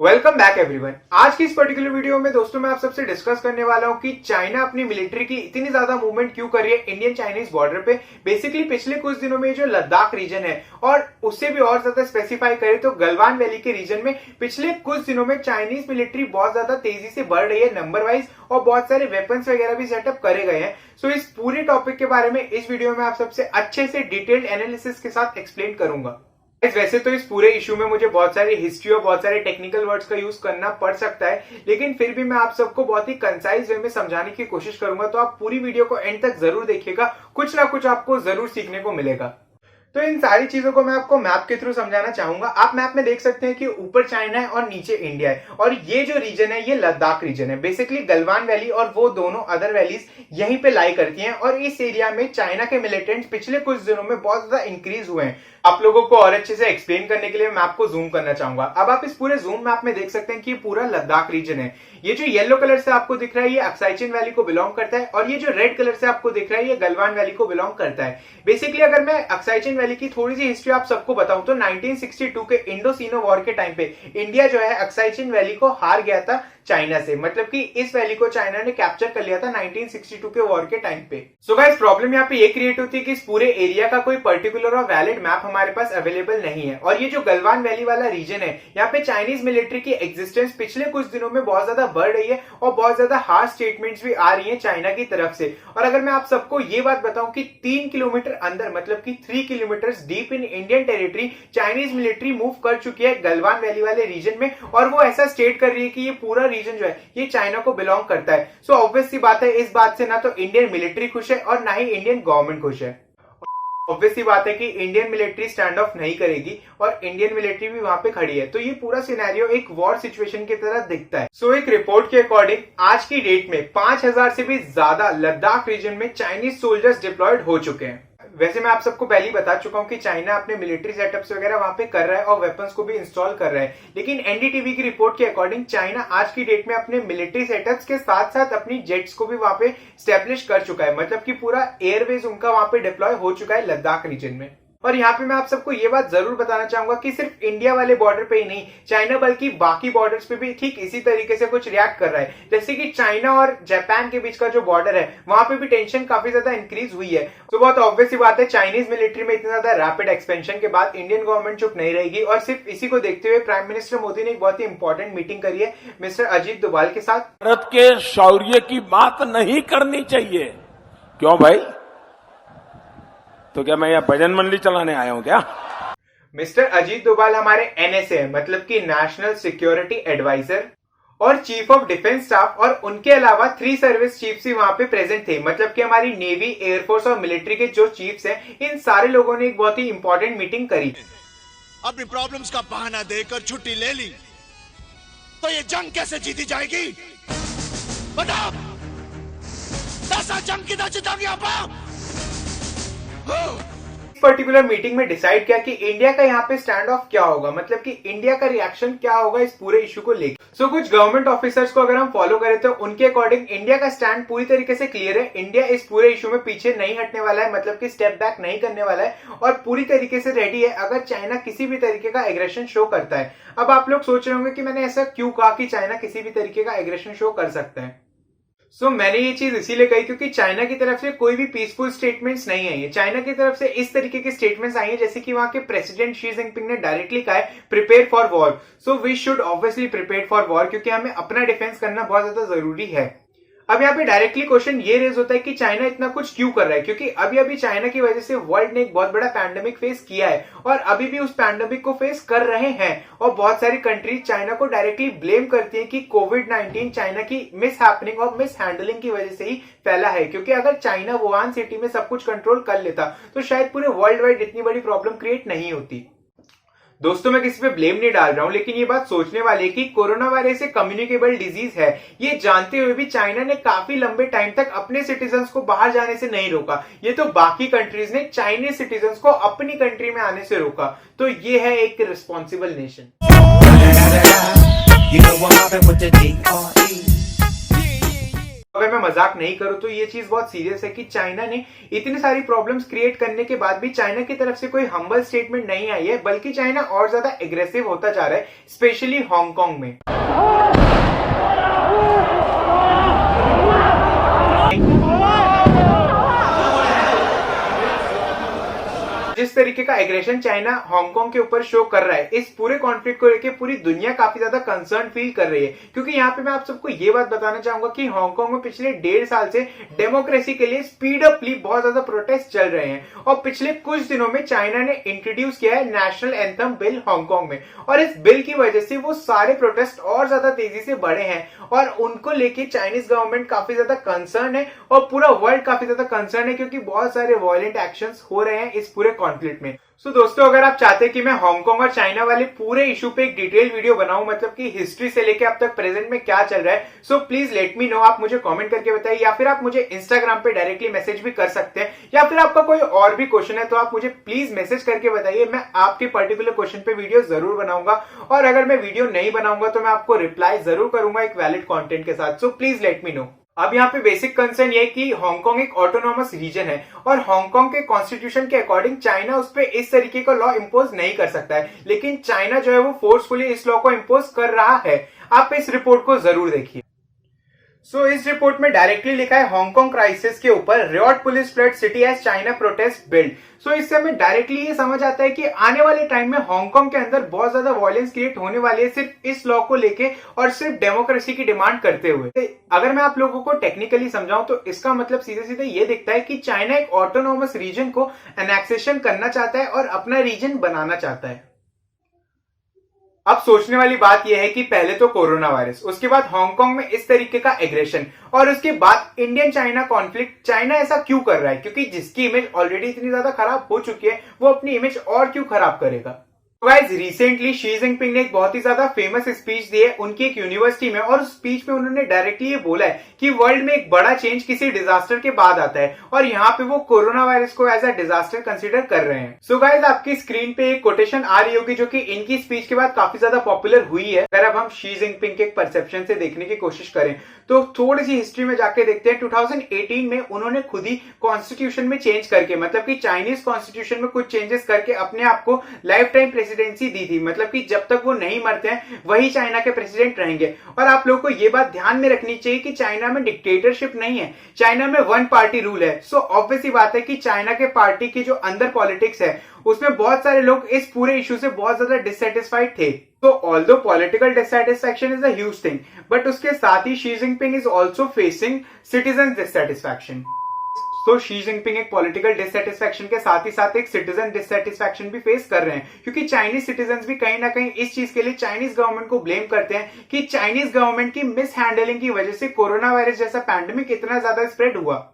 Welcome back everyone. आज की इस पर्टिकुलर वीडियो में दोस्तों मैं आप सबसे डिस्कस करने वाला हूं कि चाइना अपनी मिलिट्री की इतनी ज्यादा मूवमेंट क्यों कर रही है इंडियन चाइनीज बॉर्डर पे। बेसिकली पिछले कुछ दिनों में जो लद्दाख रीजन है और उससे भी और ज्यादा स्पेसिफाई करें तो गलवान वैली के रीजन में पिछले कुछ दिनों में चाइनीज मिलिट्री बहुत ज्यादा तेजी से बढ़ रही है नंबर वाइज, और बहुत सारे वेपन्स वगैरह भी सेटअप करे गए हैं। सो इस पूरे टॉपिक के बारे में इस वीडियो में आप सबसे अच्छे से डिटेल्ड एनालिसिस के साथ एक्सप्लेन करूंगा। वैसे तो इस पूरे इशू में मुझे बहुत सारी हिस्ट्री और बहुत सारे टेक्निकल वर्ड्स का यूज करना पड़ सकता है, लेकिन फिर भी मैं आप सबको बहुत ही कंसाइज वे में समझाने की कोशिश करूंगा। तो आप पूरी वीडियो को एंड तक जरूर देखिएगा, कुछ ना कुछ आपको जरूर सीखने को मिलेगा। तो इन सारी चीजों को मैं आपको मैप के थ्रू समझाना चाहूंगा। आप मैप में देख सकते हैं कि ऊपर चाइना है और नीचे इंडिया है, और ये जो रीजन है ये लद्दाख रीजन है। बेसिकली गलवान वैली और वो दोनों अदर वैलीज यहीं पे लाई करती हैं, और इस एरिया में चाइना के मिलिटेंट्स पिछले कुछ दिनों में बहुत ज्यादा इंक्रीज हुए हैं। आप लोगों को और अच्छे से एक्सप्लेन करने के लिए मैं आपको जूम करना चाहूंगा। अब आप इस पूरे जूम मैप में देख सकते हैं कि पूरा लद्दाख रीजन है। ये जो येलो कलर से आपको दिख रहा है ये अक्साई चिन वैली को बिलोंग करता है, और ये जो रेड कलर से आपको दिख रहा है ये गलवान वैली को बिलोंग करता है। बेसिकली अगर मैं अक्साई चिन वैली की थोड़ी सी हिस्ट्री आप सबको बताऊं तो 1962 के इंडो सीनो वॉर के टाइम पे इंडिया जो है अक्साई चिन वैली को हार गया था चाइना से। मतलब कि इस वैली को चाइना ने कैप्चर कर लिया था 1962 के वॉर के टाइम पे। सो गाइस प्रॉब्लम यहाँ पे ये क्रिएट होती है कि इस पूरे एरिया का कोई पर्टिकुलर और वैलिड मैप हमारे पास अवेलेबल नहीं है, और ये जो गलवान वैली वाला रीजन है यहाँ पे चाइनीज मिलिट्री की एग्जिस्टेंस पिछले कुछ दिनों में बहुत ज्यादा बढ़ रही है, और बहुत ज्यादा हार्ड स्टेटमेंट्स भी आ रही है चाइना की तरफ से। और अगर मैं आप सबको ये बात बताऊं कि 3 किलोमीटर अंदर मतलब कि 3 kilometre deep in Indian territory Chinese military move कर चुकी है गलवान वैली वाले रीजन में, और वो ऐसा स्टेट कर रही है कि ये पूरा रीजन जो है ये चाइना को बिलोंग करता है। सो ऑब्वियस सी बात है इस बात से ना तो इंडियन मिलिट्री खुश है और ना ही इंडियन गवर्नमेंट खुश है। ऑब्वियस सी बात है कि इंडियन मिलिट्री स्टैंड ऑफ नहीं करेगी और इंडियन मिलिट्री भी वहां पे खड़ी है, तो ये पूरा सिनेरियो एक वॉर सिचुएशन की तरह दिखता है। सो एक रिपोर्ट के अकॉर्डिंग आज की डेट में 5000 से भी ज्यादा लद्दाख रीजन में चाइनीज सोल्जर्स डिप्लॉयड हो चुके हैं। वैसे मैं आप सबको पहले ही बता चुका हूं कि चाइना अपने मिलिट्री सेटअप्स वगैरह वहां पे कर रहा है और वेपन्स को भी इंस्टॉल कर रहा है, लेकिन एनडीटीवी की रिपोर्ट के अकॉर्डिंग चाइना आज की डेट में अपने मिलिट्री सेटअप्स के साथ साथ अपनी जेट्स को भी वहां पे स्टैब्लिश कर चुका है। मतलब कि पूरा एयरवेज उनका वहां पे डिप्लॉय हो चुका है लद्दाख रीजन में। और यहाँ पे मैं आप सबको ये बात जरूर बताना चाहूंगा कि सिर्फ इंडिया वाले बॉर्डर पे ही नहीं, चाइना बल्कि बाकी बॉर्डर्स पे भी ठीक इसी तरीके से कुछ रिएक्ट कर रहा है। जैसे कि चाइना और जापान के बीच का जो बॉर्डर है वहां पे भी टेंशन काफी ज्यादा इंक्रीज हुई है। तो बहुत ऑब्वियस सी बात है चाइनीज मिलिट्री में इतना ज्यादा रैपिड एक्सपेंशन के बाद इंडियन गवर्नमेंट चुप नहीं रहेगी, और सिर्फ इसी को देखते हुए प्राइम मिनिस्टर मोदी ने एक बहुत ही इंपॉर्टेंट मीटिंग करी है मिस्टर अजीत डोभाल के साथ। भारत के शौर्य की बात नहीं करनी चाहिए। क्यों भाई? तो क्या मैं यहाँ भजन मंडली चलाने आया हूँ क्या? मिस्टर अजीत डोभाल हमारे एनएसए मतलब कि नेशनल सिक्योरिटी एडवाइजर और चीफ ऑफ डिफेंस स्टाफ, और उनके अलावा 3 सर्विस चीफ्स भी वहां पे प्रेजेंट थे। मतलब कि हमारी नेवी, एयरफोर्स और मिलिट्री के जो चीफ्स हैं इन सारे लोगों ने एक बहुत ही इंपॉर्टेंट मीटिंग करी। अपनी प्रॉब्लम्स का बहाना देकर छुट्टी ले ली तो ये जंग कैसे जीती जाएगी? बताओ, 10 जंग किधर जीतोगे आप? इस पर्टिकुलर मीटिंग में डिसाइड किया कि इंडिया का यहाँ पे स्टैंड ऑफ क्या होगा, मतलब कि इंडिया का रिएक्शन क्या होगा इस पूरे इशू को लेकर। सो कुछ गवर्नमेंट ऑफिसर्स को अगर हम फॉलो करें तो उनके अकॉर्डिंग इंडिया का स्टैंड पूरी तरीके से क्लियर है। इंडिया इस पूरे इशू में पीछे नहीं हटने वाला है, मतलब कि स्टेप बैक नहीं करने वाला है, और पूरी तरीके से रेडी है अगर चाइना किसी भी तरीके का एग्रेशन शो करता है। अब आप लोग सोच रहे होंगे कि मैंने ऐसा क्यों कहा कि चाइना किसी भी तरीके का एग्रेशन शो कर सकता है। मैंने ये चीज इसीलिए कही क्योंकि चाइना की तरफ से कोई भी पीसफुल स्टेटमेंट्स नहीं आई है। चाइना की तरफ से इस तरीके के स्टेटमेंट्स आई है जैसे कि वहां के प्रेसिडेंट शी जिनपिंग ने डायरेक्टली कहा है prepare for war. So we should obviously prepare for war, क्योंकि हमें अपना डिफेंस करना बहुत ज्यादा जरूरी है। अब यहाँ पे डायरेक्टली क्वेश्चन ये रेज होता है कि चाइना इतना कुछ क्यों कर रहा है, क्योंकि अभी अभी चाइना की वजह से वर्ल्ड ने एक बहुत बड़ा पैंडेमिक फेस किया है और अभी भी उस पैंडेमिक को फेस कर रहे हैं, और बहुत सारी कंट्रीज चाइना को डायरेक्टली ब्लेम करती हैं कि कोविड-19 चाइना की मिस हैपनिंग और मिस हैंडलिंग की वजह से ही फैला है। क्योंकि अगर चाइना वुहान सिटी में सब कुछ कंट्रोल कर लेता तो शायद पूरे वर्ल्ड वाइड इतनी बड़ी प्रॉब्लम क्रिएट नहीं होती। दोस्तों मैं किसी पे ब्लेम नहीं डाल रहा हूं, लेकिन ये बात सोचने वाली है कि कोरोना वायरस एक कम्युनिकेबल डिजीज है। ये जानते हुए भी चाइना ने काफी लंबे टाइम तक अपने सिटीजन्स को बाहर जाने से नहीं रोका। ये तो बाकी कंट्रीज ने चाइनीज सिटीजन्स को अपनी कंट्री में आने से रोका। तो ये है एक रिस्पॉन्सिबल नेशन। अगर मैं मजाक नहीं करूं तो ये चीज बहुत सीरियस है कि चाइना ने इतनी सारी प्रॉब्लम्स क्रिएट करने के बाद भी चाइना की तरफ से कोई हम्बल स्टेटमेंट नहीं आई है, बल्कि चाइना और ज्यादा एग्रेसिव होता जा रहा है, स्पेशली हांगकांग में। जिस तरीके का एग्रेशन चाइना हांगकांग के ऊपर शो कर रहा है, इस पूरे कॉन्फ्लिक्ट को लेकर पूरी दुनिया काफी ज्यादा कंसर्न फील कर रही है। क्योंकि यहाँ पे मैं आप सबको ये बात बताना चाहूंगा कि हांगकांग में पिछले 1.5 साल से डेमोक्रेसी के लिए स्पीड अपली बहुत ज्यादा प्रोटेस्ट चल रहे हैं और पिछले कुछ दिनों में चाइना ने इंट्रोड्यूस किया है नेशनल एंथम बिल हांगकांग में, और इस बिल की वजह से वो सारे प्रोटेस्ट और ज्यादा तेजी से बढ़े हैं और उनको लेके चाइनीज गवर्नमेंट काफी ज्यादा कंसर्न है और पूरा वर्ल्ड काफी ज्यादा कंसर्न है, क्योंकि बहुत सारे वायलेंट एक्शंस हो रहे हैं इस पूरे कॉन्फ्लिक्ट में। सो दोस्तों, अगर आप चाहते हैं कि मैं हांगकांग और चाइना वाले पूरे इशू पे एक डिटेल वीडियो बनाऊं, मतलब कि हिस्ट्री से लेके अब तक प्रेजेंट में क्या चल रहा है, so please let me know. आप मुझे कमेंट करके बताइए, या फिर आप मुझे इंस्टाग्राम पे डायरेक्टली मैसेज भी कर सकते हैं, या फिर आपका कोई और भी क्वेश्चन है तो आप मुझे प्लीज मैसेज करके बताइए। मैं आपके पर्टिकुलर क्वेश्चन पे वीडियो जरूर बनाऊंगा, और अगर मैं वीडियो नहीं बनाऊंगा तो मैं आपको रिप्लाई जरूर करूंगा एक वैलिड कंटेंट के साथ। So please let me know. अब यहाँ पे बेसिक कंसर्न ये है कि हांगकांग एक ऑटोनॉमस रीजन है और हांगकांग के कॉन्स्टिट्यूशन के अकॉर्डिंग चाइना उस पर इस तरीके का लॉ इंपोज नहीं कर सकता है, लेकिन चाइना जो है वो फोर्सफुली इस लॉ को इंपोज कर रहा है। आप इस रिपोर्ट को जरूर देखिए। सो इस रिपोर्ट में डायरेक्टली लिखा है हांगकांग क्राइसिस के ऊपर, riot police flood city as China protest build. So इससे हमें डायरेक्टली ये समझ आता है कि आने वाले टाइम में हांगकांग के अंदर बहुत ज्यादा वायलेंस क्रिएट होने वाली है, सिर्फ इस लॉ को लेके और सिर्फ डेमोक्रेसी की डिमांड करते हुए। अगर मैं आप लोगों को टेक्निकली समझाऊं तो इसका मतलब सीधे सीधे ये दिखता है कि चाइना एक ऑटोनॉमस रीजन को एनेक्सेशन करना चाहता है और अपना रीजन बनाना चाहता है। अब सोचने वाली बात यह है कि पहले तो कोरोना वायरस, उसके बाद हांगकांग में इस तरीके का एग्रेशन, और उसके बाद इंडियन चाइना कॉन्फ्लिक्ट। चाइना ऐसा क्यों कर रहा है? क्योंकि जिसकी इमेज ऑलरेडी इतनी ज्यादा खराब हो चुकी है, वो अपनी इमेज और क्यों खराब करेगा? गाइस, रिसेंटली शी जिनपिंग ने एक बहुत ही ज्यादा फेमस स्पीच दी है उनकी एक यूनिवर्सिटी में, और उस स्पीच में उन्होंने डायरेक्टली ये बोला है कि वर्ल्ड में एक बड़ा चेंज किसी डिजास्टर के बाद आता है, और यहाँ पे वो कोरोना वायरस को एज अ डिजास्टर कंसीडर कर रहे हैं। सो गाइस, आपकी स्क्रीन पे एक कोटेशन आ रही होगी जो कि इनकी स्पीच के बाद काफी ज्यादा पॉपुलर हुई है। अगर अब हम शी जिनपिंग के परसेप्शन से देखने की कोशिश करें तो थोड़ी सी हिस्ट्री में जाके देखते हैं। 2018 में उन्होंने खुद ही कॉन्स्टिट्यूशन में चेंज करके, मतलब कि चाइनीज कॉन्स्टिट्यूशन में कुछ चेंजेस करके अपने आप को लाइफ टाइम प्रेसिडेंसी दी थी, मतलब कि जब तक वो नहीं मरते हैं वही चाइना के प्रेसिडेंट रहेंगे। और आप लोगों को ये बात ध्यान में रखनी चाहिए कि चाइना में डिक्टेटरशिप नहीं है, चाइना में वन पार्टी रूल है। सो ऑब्वियस ही बात है कि चाइना के पार्टी की जो अंदर पॉलिटिक्स है उसमें बहुत सारे लोग इस पूरे इशू से बहुत ज्यादा डिससेटिस्फाइड थे। तो although political dissatisfaction is a huge thing, but उसके साथ ही Xi Jinping is also facing citizen dissatisfaction. तो शी जिनपिंग एक पॉलिटिकल डिससेटिस्फैक्शन के साथ ही साथ एक सिटीजन डिससेटिस्फैक्शन भी फेस कर रहे हैं, क्योंकि चाइनीज सिटीजन्स भी कहीं ना कहीं इस चीज के लिए चाइनीज गवर्नमेंट को ब्लेम करते हैं कि चाइनीज गवर्नमेंट की मिस हैंडलिंग की वजह से कोरोना वायरस जैसा पैंडेमिक इतना ज्यादा स्प्रेड हुआ।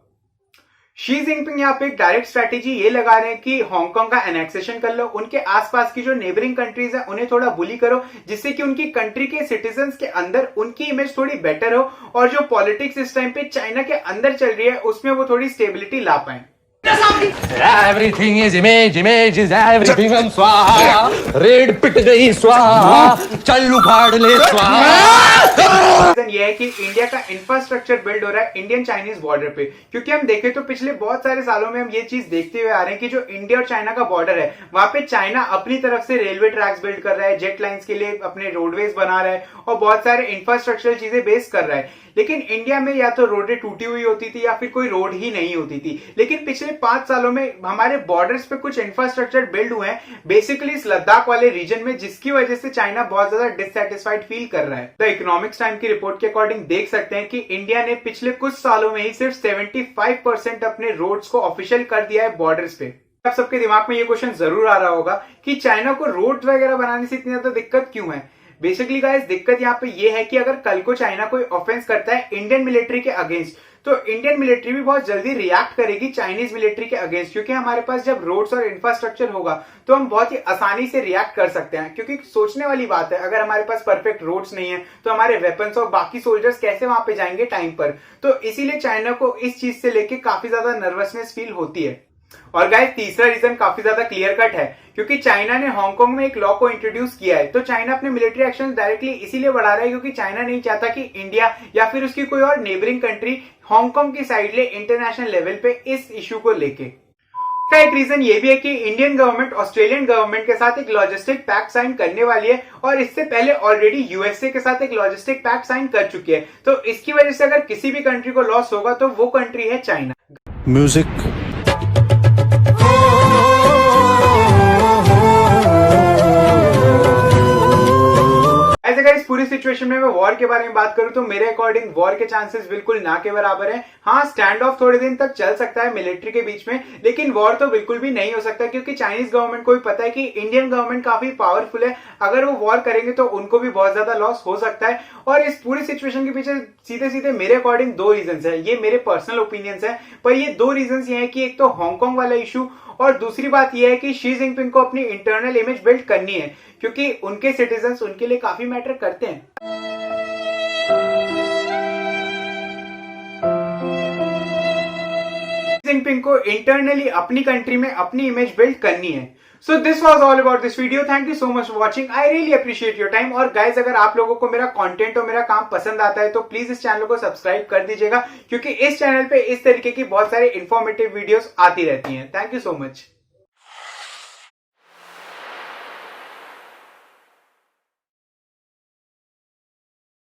शी जिनपिंग यहाँ पे एक डायरेक्ट स्ट्रैटेजी ये लगा रहे हैं कि हांगकांग का एनेक्सेशन कर लो, उनके आसपास की जो नेबरिंग कंट्रीज है उन्हें थोड़ा बुली करो, जिससे कि उनकी कंट्री के सिटीजन्स के अंदर उनकी इमेज थोड़ी बेटर हो, और जो पॉलिटिक्स इस टाइम पे चाइना के अंदर चल रही है उसमें वो थोड़ी स्टेबिलिटी ला पाए। Everything is image is everything हम स्वाहा, रेड पिट गई स्वाहा, चल उखाड़ ले स्वाहा। रीजन ये है कि इंडिया का इंफ्रास्ट्रक्चर बिल्ड हो रहा है इंडियन चाइनीज बॉर्डर पे, क्योंकि हम देखें तो पिछले बहुत सारे सालों में हम ये चीज देखते हुए आ रहे हैं कि जो इंडिया और चाइना का बॉर्डर है वहां पे चाइना अपनी तरफ से रेलवे ट्रैक्स बिल्ड कर रहा है, जेट लाइंस के लिए अपने रोडवेज बना रहा है और बहुत सारे इंफ्रास्ट्रक्चरल चीजें बेस कर रहा है। लेकिन इंडिया में या तो रोडें टूटी हुई होती थी या फिर कोई रोड ही नहीं होती थी। लेकिन पिछले 5 सालों में हमारे बॉर्डर्स पे कुछ इंफ्रास्ट्रक्चर बिल्ड हुए हैं, बेसिकली इस लद्दाख वाले रीजन में, जिसकी वजह से चाइना बहुत ज्यादा डिससेटिस्फाइड फील कर रहा है। द इकोनॉमिक्स टाइम की रिपोर्ट के अकॉर्डिंग देख सकते हैं कि इंडिया ने पिछले कुछ सालों में ही सिर्फ 75% अपने रोड्स को ऑफिशियल कर दिया है बॉर्डर्स पे। आप सबके दिमाग में ये क्वेश्चन जरूर आ रहा होगा कि चाइना को रोड वगैरह बनाने से इतनी ज्यादा दिक्कत क्यों है। बेसिकली गाइस, दिक्कत यहाँ पे ये है कि अगर कल को चाइना कोई ऑफेंस करता है इंडियन मिलिट्री के अगेंस्ट, तो इंडियन मिलिट्री भी बहुत जल्दी रिएक्ट करेगी चाइनीज मिलिट्री के अगेंस्ट, क्योंकि हमारे पास जब रोड्स और इंफ्रास्ट्रक्चर होगा तो हम बहुत ही आसानी से रिएक्ट कर सकते हैं। क्योंकि सोचने वाली बात है, अगर हमारे पास परफेक्ट रोड्स नहीं है तो हमारे वेपन्स और बाकी सोल्जर्स कैसे वहां पे जाएंगे टाइम पर। तो इसीलिए चाइना को इस चीज से लेके काफी ज्यादा नर्वसनेस फील होती है। और गाइस तीसरा रीजन काफी ज्यादा क्लियर कट है, क्योंकि चाइना ने हांगकांग में एक लॉ को इंट्रोड्यूस किया है। तो चाइना अपने मिलिट्री एक्शन डायरेक्टली इसीलिए बढ़ा रहा है क्योंकि चाइना नहीं चाहता कि इंडिया या फिर उसकी कोई और नेबरिंग कंट्री हांगकांग की साइड ले इंटरनेशनल लेवल पे इस इश्यू को लेके। का एक रीजन ये भी है कि इंडियन गवर्नमेंट ऑस्ट्रेलियन गवर्नमेंट के साथ एक लॉजिस्टिक पैक्ट साइन करने वाली है और इससे पहले ऑलरेडी यूएसए के साथ एक लॉजिस्टिक पैक्ट साइन कर चुकी है। तो इसकी वजह से अगर किसी भी कंट्री को लॉस होगा तो वो कंट्री है चाइना। म्यूजिक अगर इस पूरी सिचुएशन में मैं वॉर के बारे में बात करूं तो मेरे अकॉर्डिंग वॉर के चांसेस बिल्कुल ना के बराबर है। हाँ, स्टैंड ऑफ थोड़े दिन तक चल सकता है मिलिट्री के बीच में, लेकिन वॉर तो बिल्कुल भी नहीं हो सकता क्योंकि चाइनीज गवर्नमेंट को भी पता है कि इंडियन गवर्नमेंट काफी पावरफुल है। अगर वो वॉर करेंगे तो उनको भी बहुत ज्यादा लॉस हो सकता है। और इस पूरी सिचुएशन के पीछे सीधे सीधे मेरे अकॉर्डिंग दो रीजन है, ये मेरे पर्सनल ओपिनियंस है, पर ये दो रीजन ये है कि एक तो हांगकांग वाला इशू और दूसरी बात यह है कि शी जिनपिंग को अपनी इंटरनल इमेज बिल्ड करनी है क्योंकि उनके सिटीजन्स उनके लिए काफी मैटर करते हैं। जिनपिंग को इंटरनली अपनी कंट्री में अपनी इमेज बिल्ड करनी है। So this was all about this video. Thank you so much for watching. I really appreciate your time. और गाइज अगर आप लोगों को मेरा कंटेंट और मेरा काम पसंद आता है तो प्लीज इस चैनल को सब्सक्राइब कर दीजिएगा क्योंकि इस चैनल पे इस तरीके की बहुत सारे इंफॉर्मेटिव वीडियोस आती रहती हैं। Thank you so much.